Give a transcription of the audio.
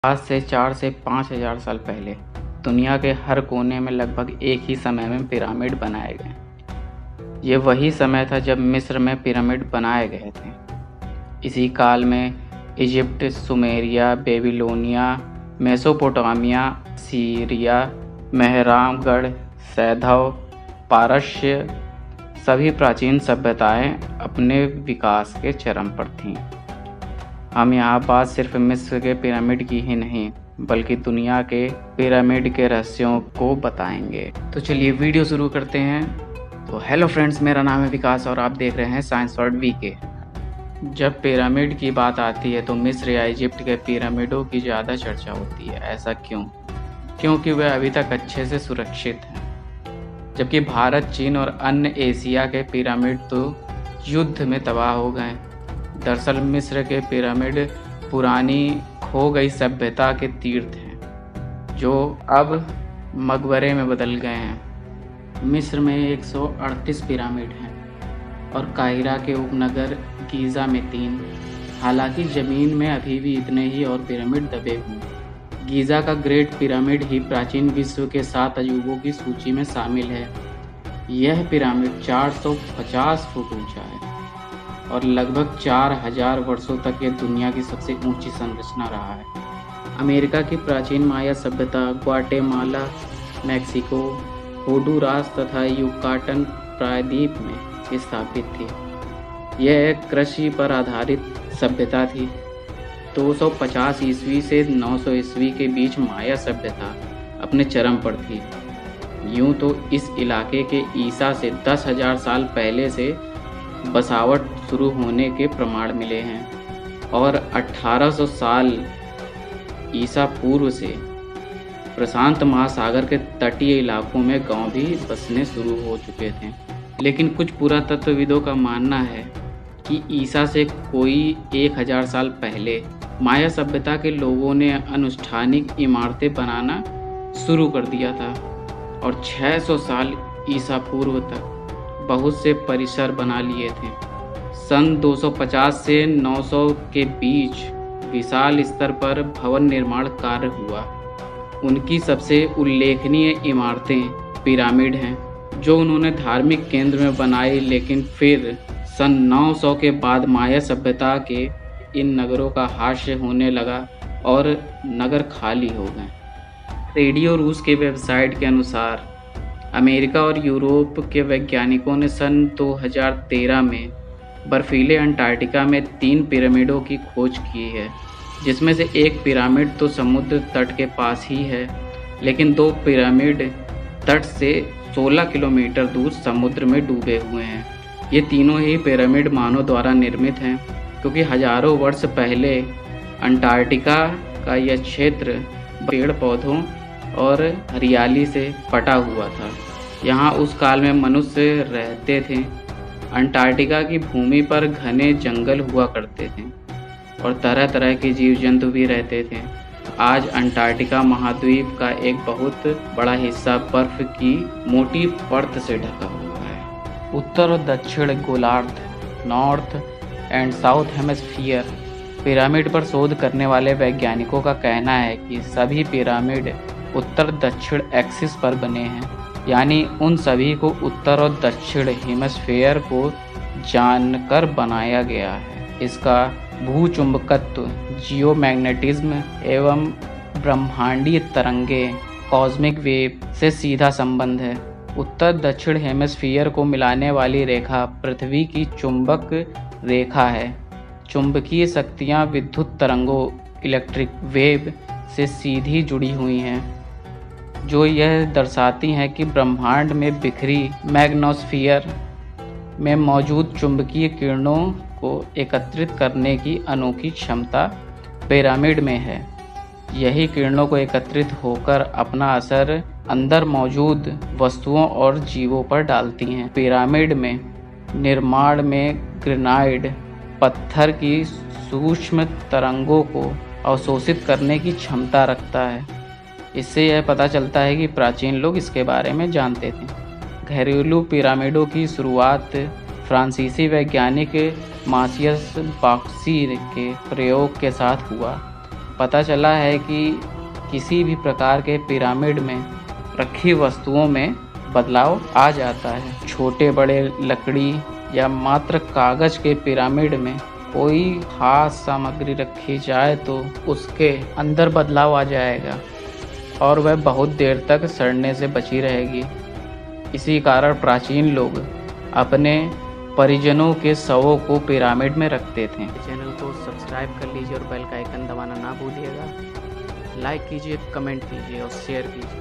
आज से 4 से 5,000 साल पहले दुनिया के हर कोने में लगभग एक ही समय में पिरामिड बनाए गए। ये वही समय था जब मिस्र में पिरामिड बनाए गए थे। इसी काल में Egypt, Sumeria, Babylonia, Mesopotamia, Syria, Mehrgarh, सैंधव, पारस्य सभी प्राचीन सभ्यताएं अपने विकास के चरम पर थीं। हम यहाँ बात सिर्फ मिस्र के पिरामिड की ही नहीं बल्कि दुनिया के पिरामिड के रहस्यों को बताएंगे। तो चलिए वीडियो शुरू करते हैं। तो हेलो फ्रेंड्स, मेरा नाम है विकास और आप देख रहे हैं साइंस वर्ल्ड वीके। जब पिरामिड की बात आती है तो मिस्र या इजिप्ट के पिरामिडों की ज़्यादा चर्चा होती है। ऐसा क्यों? क्योंकि वे अभी तक अच्छे से सुरक्षित हैं, जबकि भारत, चीन और अन्य एशिया के पिरामिड तो युद्ध में तबाह हो गए। दरअसल मिस्र के पिरामिड पुरानी खो गई सभ्यता के तीर्थ हैं जो अब मकबरे में बदल गए हैं। मिस्र में 138 पिरामिड हैं और काहिरा के उपनगर गीज़ा में 3। हालांकि ज़मीन में अभी भी इतने ही और पिरामिड दबे हुए हैं। गीज़ा का ग्रेट पिरामिड ही प्राचीन विश्व के 7 अजूबों की सूची में शामिल है। यह पिरामिड 450 फुट ऊंचा है और लगभग 4000 वर्षों तक यह दुनिया की सबसे ऊंची संरचना रहा है। अमेरिका की प्राचीन माया सभ्यता ग्वाटेमाला, मैक्सिको, होंडुरास तथा युकाटन प्रायद्वीप में स्थापित थी। यह एक कृषि पर आधारित सभ्यता थी। 250 ईस्वी से 900 ईस्वी के बीच माया सभ्यता अपने चरम पर थी। यूं तो इस इलाके के ईसा से 10,000 साल पहले से बसावट शुरू होने के प्रमाण मिले हैं और 1800 साल ईसा पूर्व से प्रशांत महासागर के तटीय इलाकों में गांव भी बसने शुरू हो चुके थे। लेकिन कुछ पुरातत्वविदों का मानना है कि ईसा से कोई 1000 साल पहले माया सभ्यता के लोगों ने अनुष्ठानिक इमारतें बनाना शुरू कर दिया था और 600 साल ईसा पूर्व तक बहुत से परिसर बना लिए थे। सन 250 से 900 के बीच विशाल स्तर पर भवन निर्माण कार्य हुआ। उनकी सबसे उल्लेखनीय इमारतें पिरामिड हैं जो उन्होंने धार्मिक केंद्र में बनाई। लेकिन फिर सन 900 के बाद माया सभ्यता के इन नगरों का हास्य होने लगा और नगर खाली हो गए। रेडियो रूस के वेबसाइट के अनुसार अमेरिका और यूरोप के वैज्ञानिकों ने सन 2013 में बर्फीले अंटार्कटिका में 3 पिरामिडों की खोज की है, जिसमें से एक पिरामिड तो समुद्र तट के पास ही है, लेकिन 2 पिरामिड तट से 16 किलोमीटर दूर समुद्र में डूबे हुए हैं। ये तीनों ही पिरामिड मानव द्वारा निर्मित हैं, क्योंकि हजारों वर्ष पहले अंटार्कटिका का यह क्षेत्र पेड़ पौधों और हरियाली से पटा हुआ था। यहाँ उस काल में मनुष्य रहते थे। अंटार्कटिका की भूमि पर घने जंगल हुआ करते थे और तरह तरह के जीव जंतु भी रहते थे। आज अंटार्कटिका महाद्वीप का एक बहुत बड़ा हिस्सा बर्फ की मोटी परत से ढका हुआ है। उत्तर और दक्षिण गोलार्ध, north and south hemisphere pyramid पर शोध करने वाले वैज्ञानिकों का कहना है कि सभी पिरामिड उत्तर दक्षिण एक्सिस पर बने हैं, यानी उन सभी को उत्तर और दक्षिण हेमिस्फीयर को जानकर बनाया गया है। इसका भूचुंबकत्व, जियोमैग्नेटिज्म एवं ब्रह्मांडीय तरंगे, कॉस्मिक वेव से सीधा संबंध है। उत्तर दक्षिण हेमिस्फीयर को मिलाने वाली रेखा पृथ्वी की चुंबक रेखा है। चुंबकीय शक्तियाँ विद्युत तरंगों, इलेक्ट्रिक वेव से सीधी जुड़ी हुई हैं, जो यह दर्शाती हैं कि ब्रह्मांड में बिखरी मैग्नोस्फीयर में मौजूद चुंबकीय किरणों को एकत्रित करने की अनोखी क्षमता पिरामिड में है। यही किरणों को एकत्रित होकर अपना असर अंदर मौजूद वस्तुओं और जीवों पर डालती हैं। पिरामिड में निर्माण में ग्रेनाइट पत्थर की सूक्ष्म तरंगों को अवशोषित करने की क्षमता रखता है। इससे यह पता चलता है कि प्राचीन लोग इसके बारे में जानते थे। घरेलू पिरामिडों की शुरुआत फ्रांसीसी वैज्ञानिक मार्सियस बाक्सी के प्रयोग के साथ हुआ। पता चला है कि किसी भी प्रकार के पिरामिड में रखी वस्तुओं में बदलाव आ जाता है। छोटे बड़े लकड़ी या मात्र कागज के पिरामिड में कोई खास सामग्री रखी जाए तो उसके अंदर बदलाव आ जाएगा और वह बहुत देर तक सड़ने से बची रहेगी। इसी कारण प्राचीन लोग अपने परिजनों के शवों को पिरामिड में रखते थे। चैनल को सब्सक्राइब कर लीजिए और बेल का आइकन दबाना ना भूलिएगा। लाइक कीजिए, कमेंट कीजिए और शेयर कीजिए।